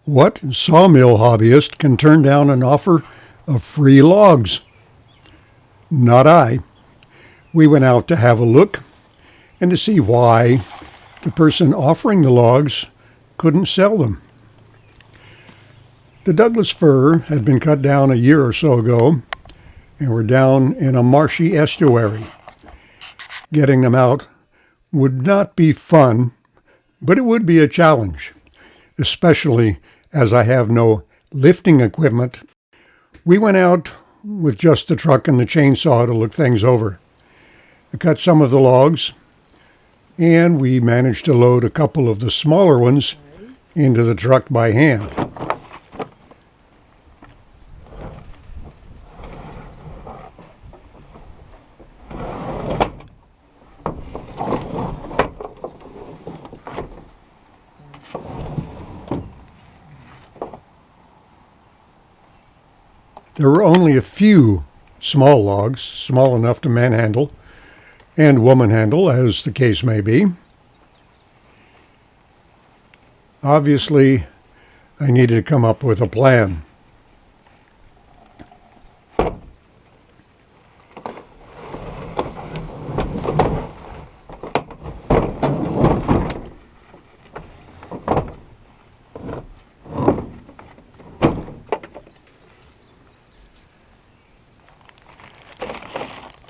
What sawmill hobbyist can turn down an offer of free logs? Not I. We went out to have a look and to see why the person offering the logs couldn't sell them. The Douglas fir had been cut down a year or so ago and were down in a marshy estuary. Getting them out would not be fun, but it would be a challenge, especially as I have no lifting equipment. We went out with just the truck and the chainsaw to look things over. I cut some of the logs, and we managed to load a couple of the smaller ones into the truck by hand. There were only a few small logs, small enough to manhandle and woman-handle, as the case may be. Obviously, I needed to come up with a plan.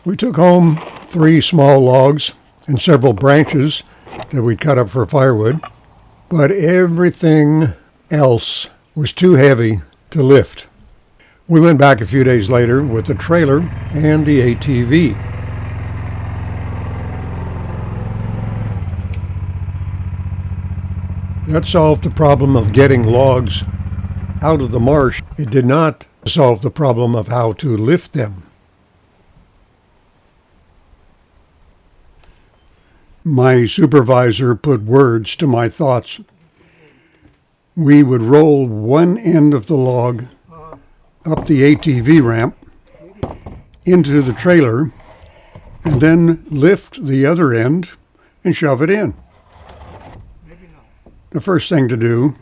We took home 3 small logs and several branches that we'd cut up for firewood, but everything else was too heavy to lift. We went back a few days later with the trailer and the ATV. That solved the problem of getting logs out of the marsh. It did not solve the problem of how to lift them. My supervisor put words to my thoughts. We would roll one end of the log up the ATV ramp into the trailer and then lift the other end and shove it in. The first thing to do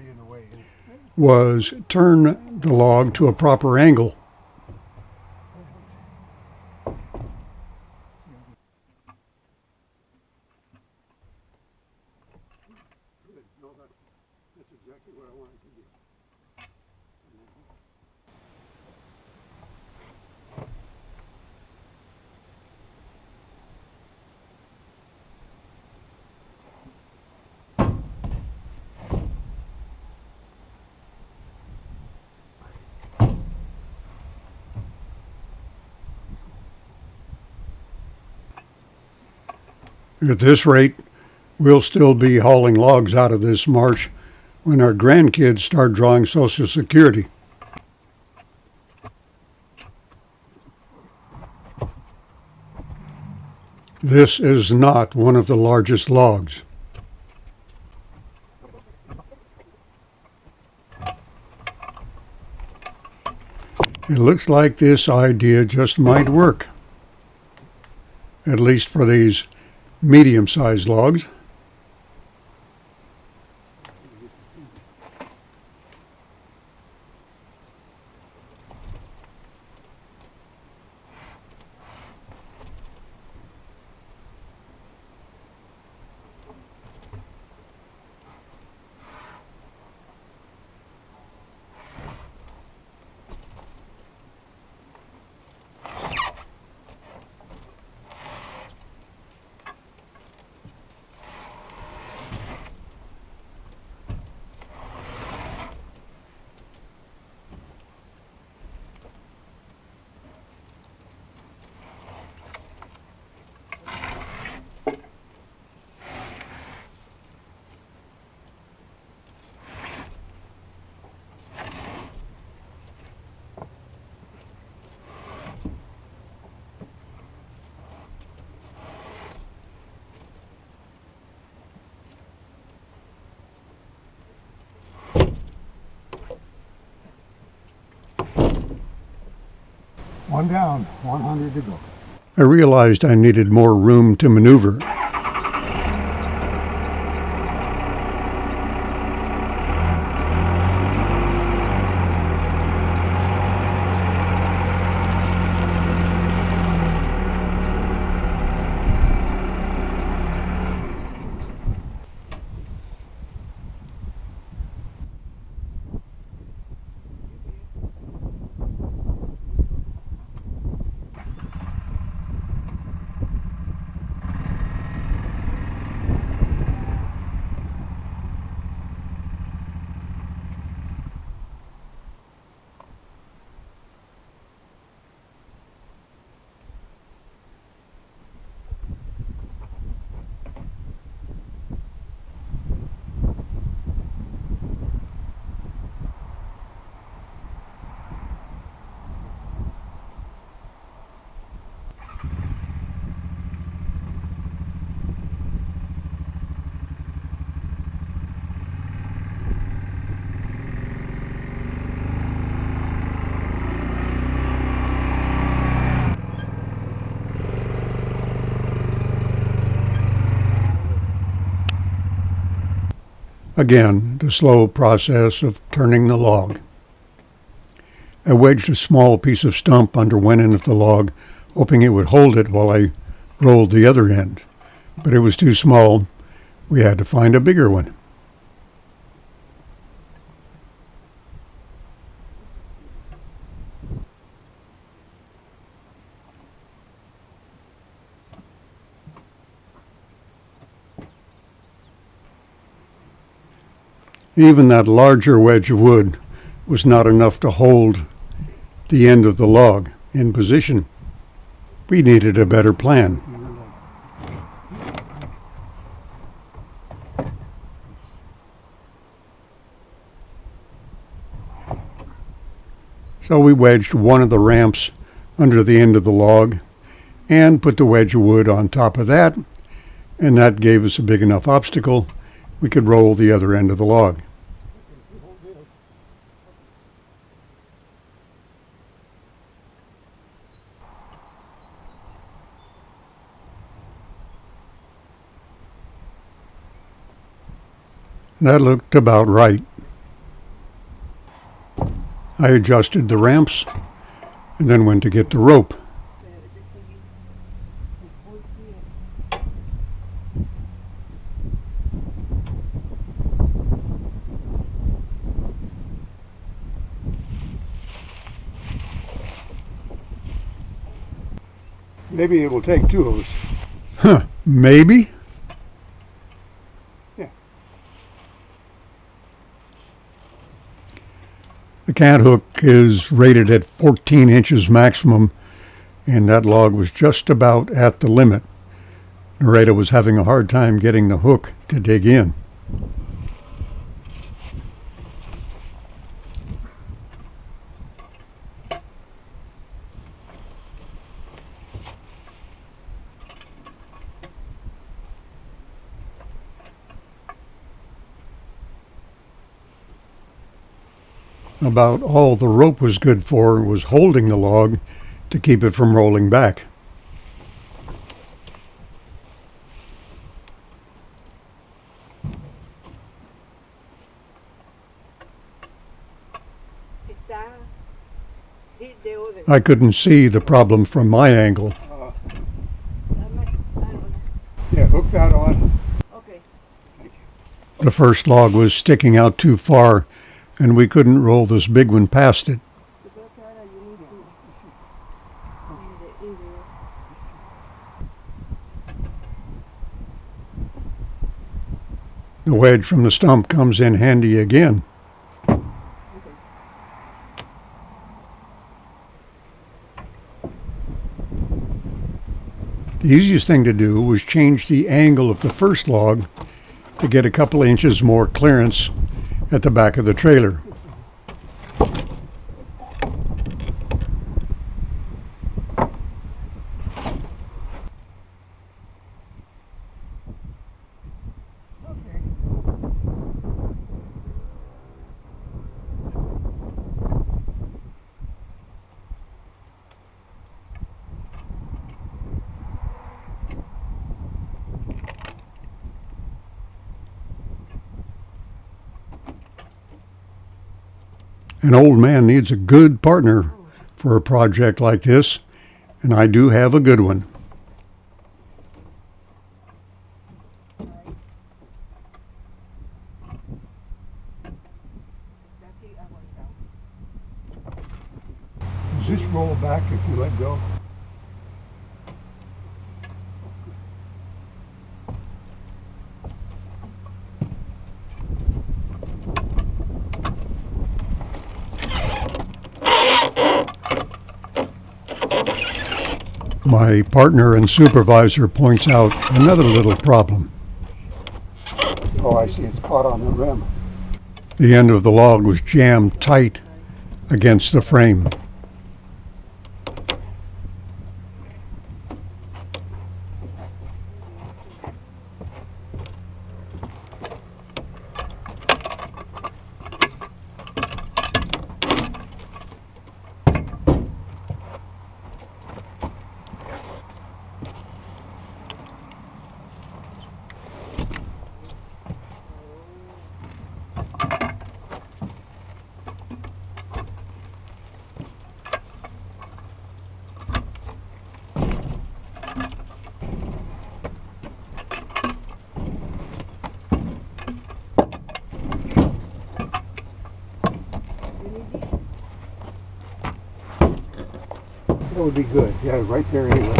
was turn the log to a proper angle. That's exactly what I wanted to do. At this rate, we'll still be hauling logs out of this marsh when our grandkids start drawing Social Security. This is not one of the largest logs. It looks like this idea just might work, at least for these medium-sized logs. One down, 100 to go. I realized I needed more room to maneuver. Again, the slow process of turning the log. I wedged a small piece of stump under one end of the log, hoping it would hold it while I rolled the other end. But it was too small. We had to find a bigger one. Even that larger wedge of wood was not enough to hold the end of the log in position. We needed a better plan. So we wedged one of the ramps under the end of the log and put the wedge of wood on top of that, and that gave us a big enough obstacle we could roll the other end of the log. That looked about right. I adjusted the ramps and then went to get the rope. Maybe it will take two of us. Huh, maybe? Yeah. The cat hook is rated at 14 inches maximum, and that log was just about at the limit. Narita was having a hard time getting the hook to dig in. About all the rope was good for was holding the log to keep it from rolling back. I couldn't see the problem from my angle. Yeah, hook that on. Okay. The first log was sticking out too far, and we couldn't roll this big one past it. The wedge from the stump comes in handy again. The easiest thing to do was change the angle of the first log to get a couple inches more clearance at the back of the trailer. An old man needs a good partner for a project like this, and I do have a good one. Does this roll back if you let go? My partner and supervisor points out another little problem. Oh, I see. It's caught on the rim. The end of the log was jammed tight against the frame. That would be good. Yeah, right there anyway.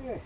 Yeah.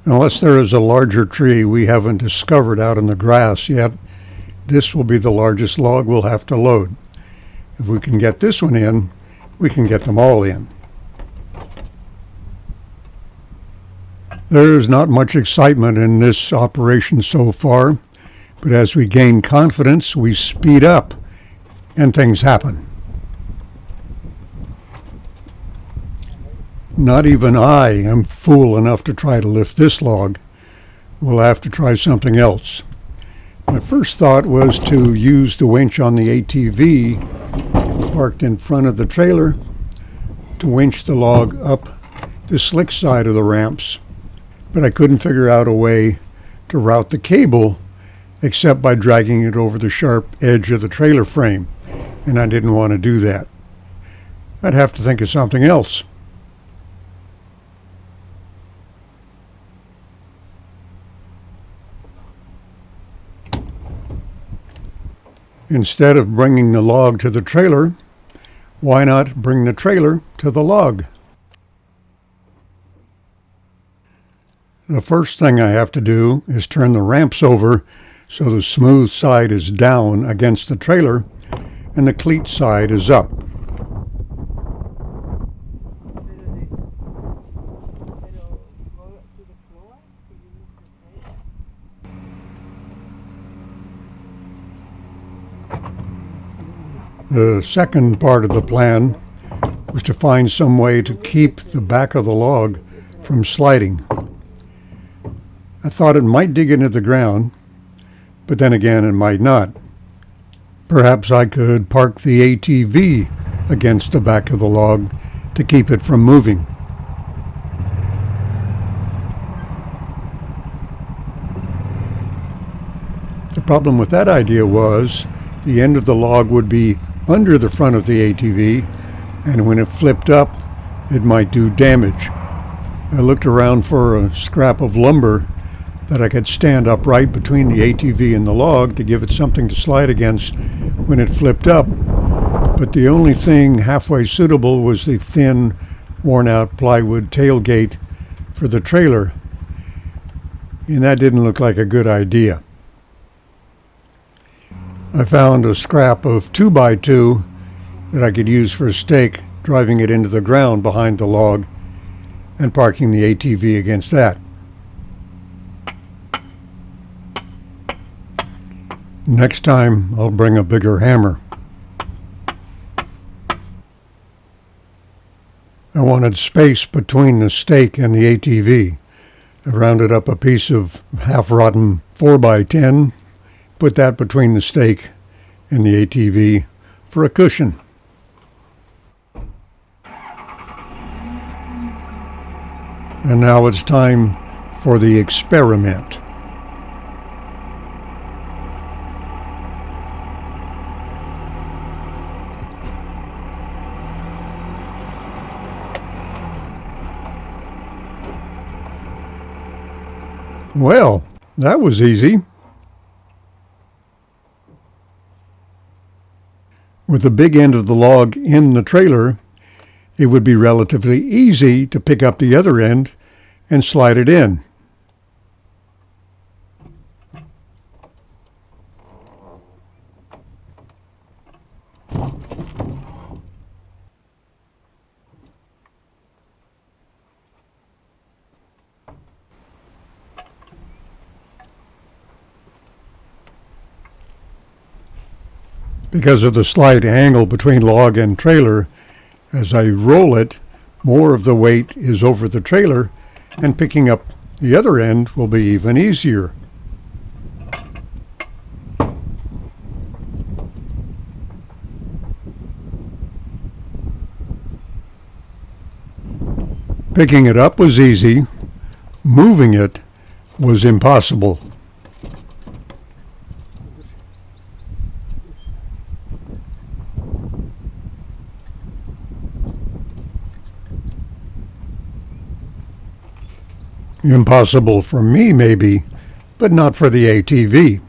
Unless there is a larger tree we haven't discovered out in the grass yet, this will be the largest log we'll have to load. If we can get this one in, we can get them all in. There is not much excitement in this operation so far, but as we gain confidence, we speed up and things happen. Not even I am fool enough to try to lift this log. We'll have to try something else. My first thought was to use the winch on the ATV parked in front of the trailer to winch the log up the slick side of the ramps, but I couldn't figure out a way to route the cable except by dragging it over the sharp edge of the trailer frame, and I didn't want to do that. I'd have to think of something else. Instead of bringing the log to the trailer, why not bring the trailer to the log? The first thing I have to do is turn the ramps over so the smooth side is down against the trailer and the cleat side is up. The second part of the plan was to find some way to keep the back of the log from sliding. I thought it might dig into the ground, but then again it might not. Perhaps I could park the ATV against the back of the log to keep it from moving. The problem with that idea was the end of the log would be under the front of the ATV, and when it flipped up, it might do damage. I looked around for a scrap of lumber that I could stand upright between the ATV and the log to give it something to slide against when it flipped up, but the only thing halfway suitable was the thin, worn-out plywood tailgate for the trailer, and that didn't look like a good idea. I found a scrap of 2x2 that I could use for a stake, driving it into the ground behind the log and parking the ATV against that. Next time I'll bring a bigger hammer. I wanted space between the stake and the ATV. I rounded up a piece of half-rotten 4x10, put that between the stake and the ATV for a cushion. And now it's time for the experiment. Well, that was easy. With the big end of the log in the trailer, it would be relatively easy to pick up the other end and slide it in. Because of the slight angle between log and trailer, as I roll it, more of the weight is over the trailer, and picking up the other end will be even easier. Picking it up was easy. Moving it was impossible. Impossible for me, maybe, but not for the ATV.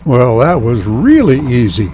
Well, that was really easy.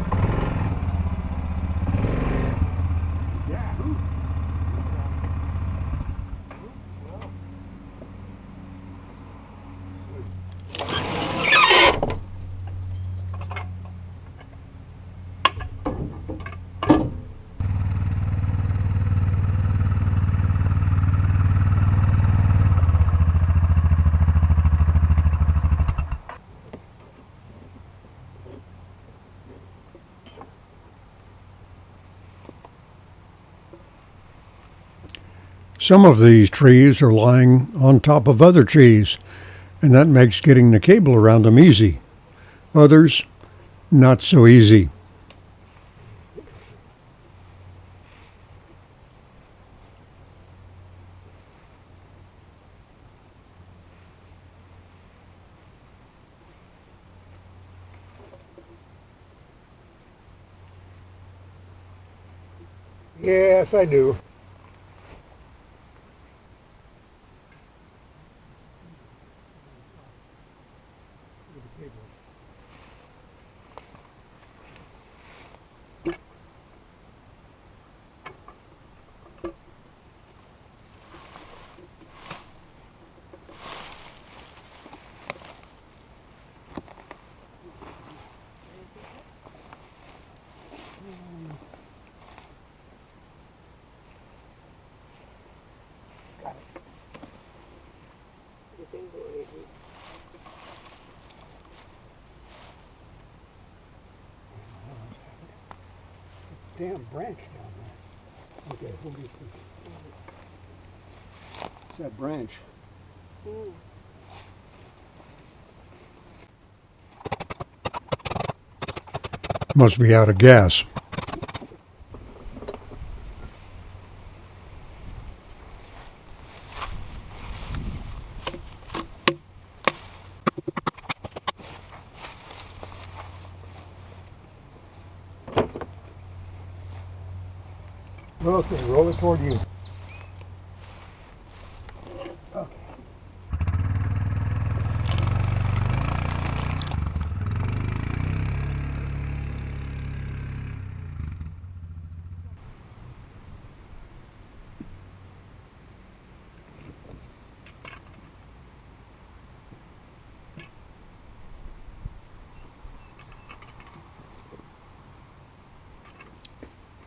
Some of these trees are lying on top of other trees, and that makes getting the cable around them easy. Others, not so easy. Yes, I do. Damn branch down there. Okay, hold this thing. It's that branch. Must be out of gas. Okay, roll it toward you. Okay.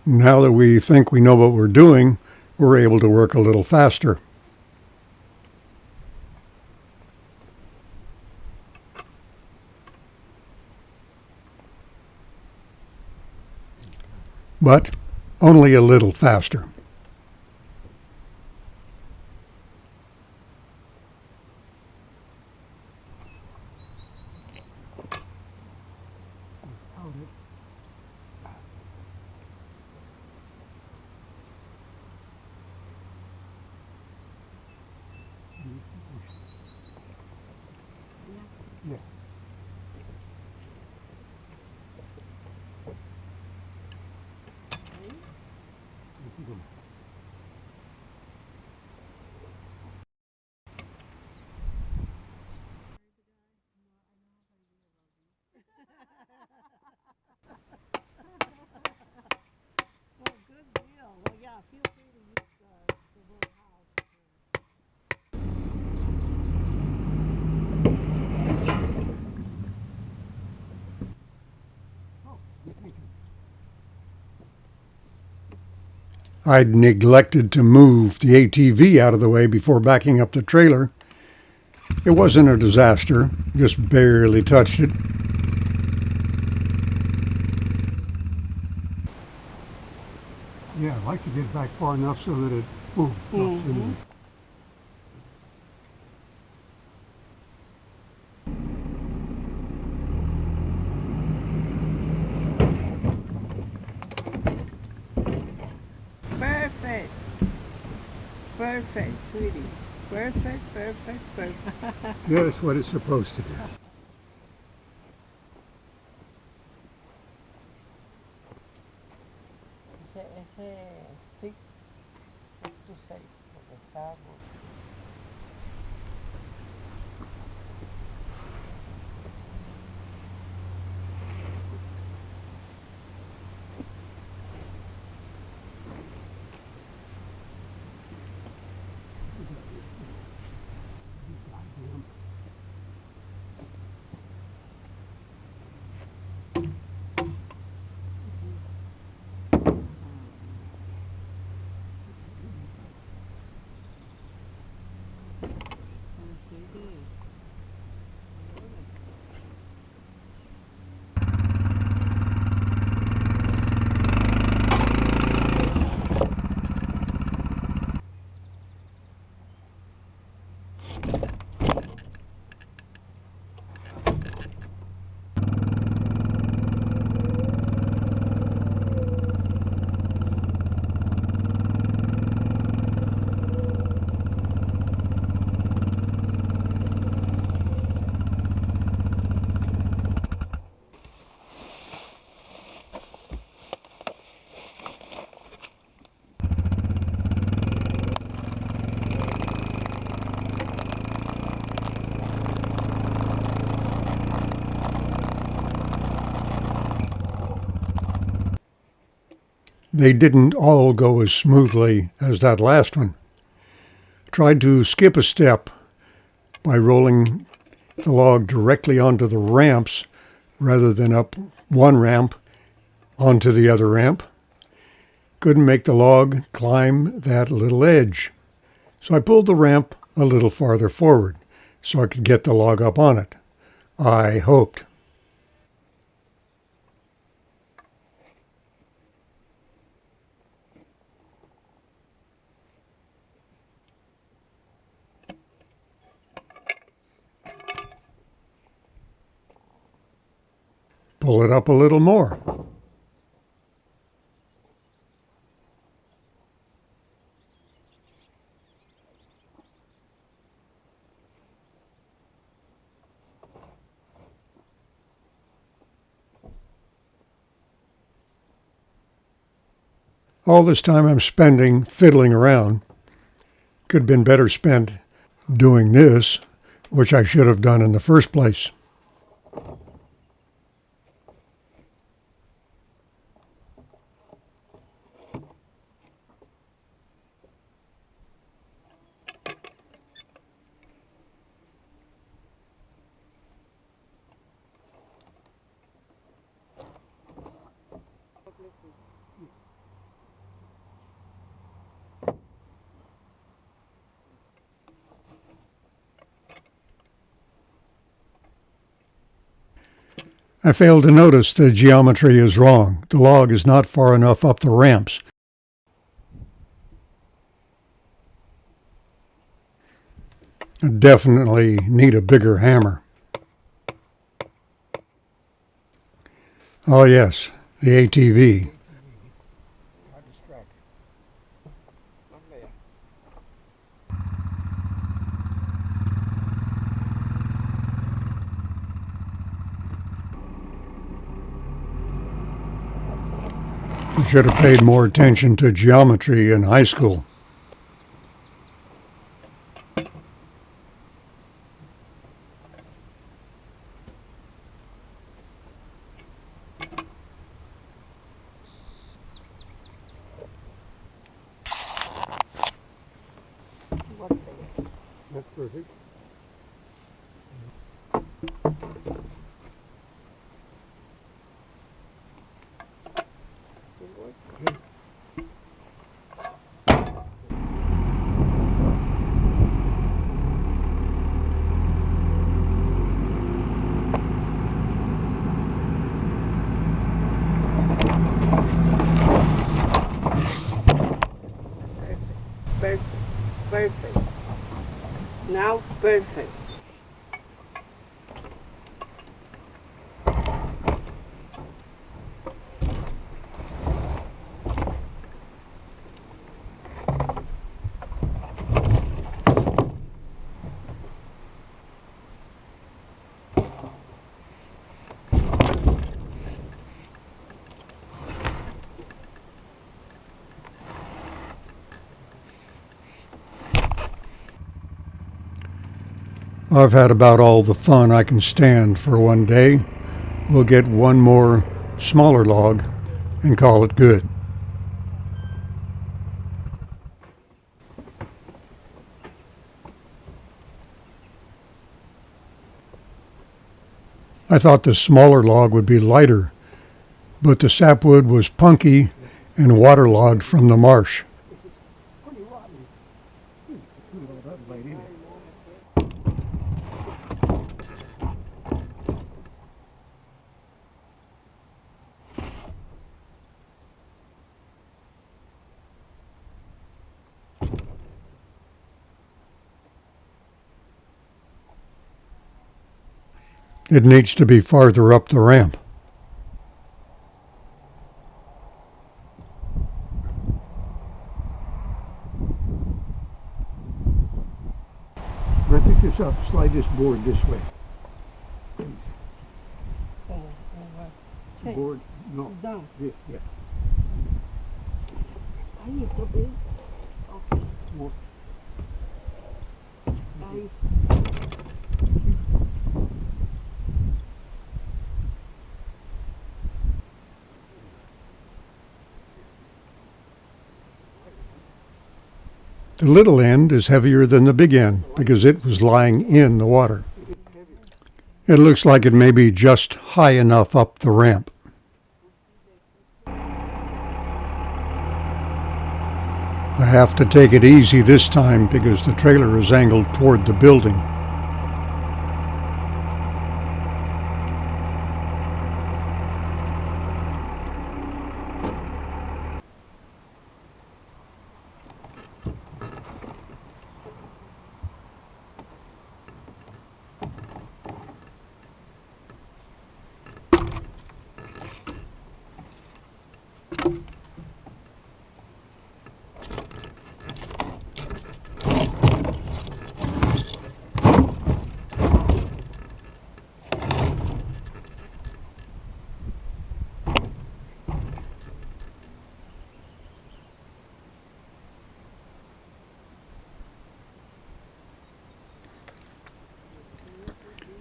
Now that we think we know what we're doing, we're able to work a little faster. But only a little faster. Yeah. Well, good deal. Well, yeah, feel free to use the little house. I'd neglected to move the ATV out of the way before backing up the trailer. It wasn't a disaster, just barely touched it. Yeah, I'd like to get back far enough so that it drops in there. perfect, sweetie. Perfect, perfect, perfect. That's what it's supposed to do. Ese stick to safe, porque está They didn't all go as smoothly as that last one. Tried to skip a step by rolling the log directly onto the ramps rather than up one ramp onto the other ramp. Couldn't make the log climb that little edge. So I pulled the ramp a little farther forward so I could get the log up on it. I hoped. Pull it up a little more. All this time I'm spending fiddling around could have been better spent doing this, which I should have done in the first place. I failed to notice the geometry is wrong. The log is not far enough up the ramps. I definitely need a bigger hammer. Oh yes, the ATV. Not distracted. I should have paid more attention to geometry in high school. That's perfect. perfect, perfect. Now perfect. I've had about all the fun I can stand for one day. We'll get one more smaller log and call it good. I thought the smaller log would be lighter, but the sapwood was punky and waterlogged from the marsh. It needs to be farther up the ramp. I pick this up, slide this board this way. Okay. Board, no, Down. this, yeah. I need to be. Okay. More. Bye. The little end is heavier than the big end because it was lying in the water. It looks like it may be just high enough up the ramp. I have to take it easy this time because the trailer is angled toward the building.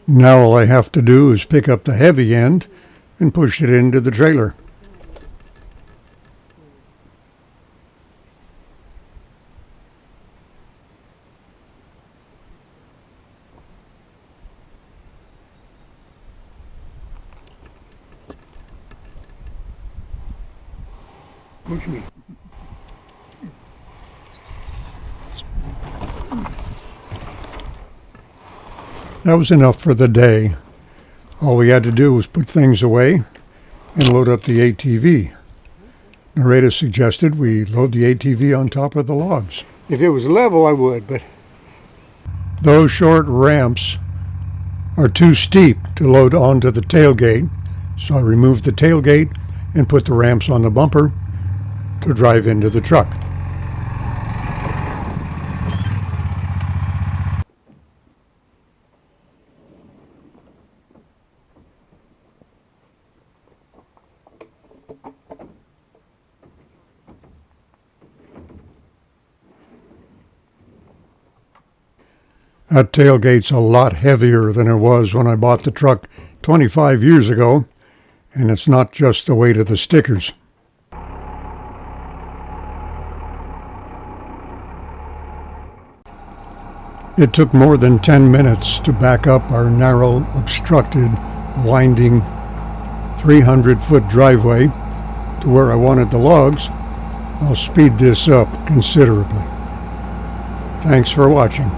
Now all I have to do is pick up the heavy end and push it into the trailer. Push me. That was enough for the day. All we had to do was put things away and load up the ATV. Narrator suggested we load the ATV on top of the logs. If it was level, I would, but Those short ramps are too steep to load onto the tailgate, so I removed the tailgate and put the ramps on the bumper to drive into the truck. That tailgate's a lot heavier than it was when I bought the truck 25 years ago, and it's not just the weight of the stickers. It took more than 10 minutes to back up our narrow, obstructed, winding 300-foot driveway to where I wanted the logs. I'll speed this up considerably. Thanks for watching.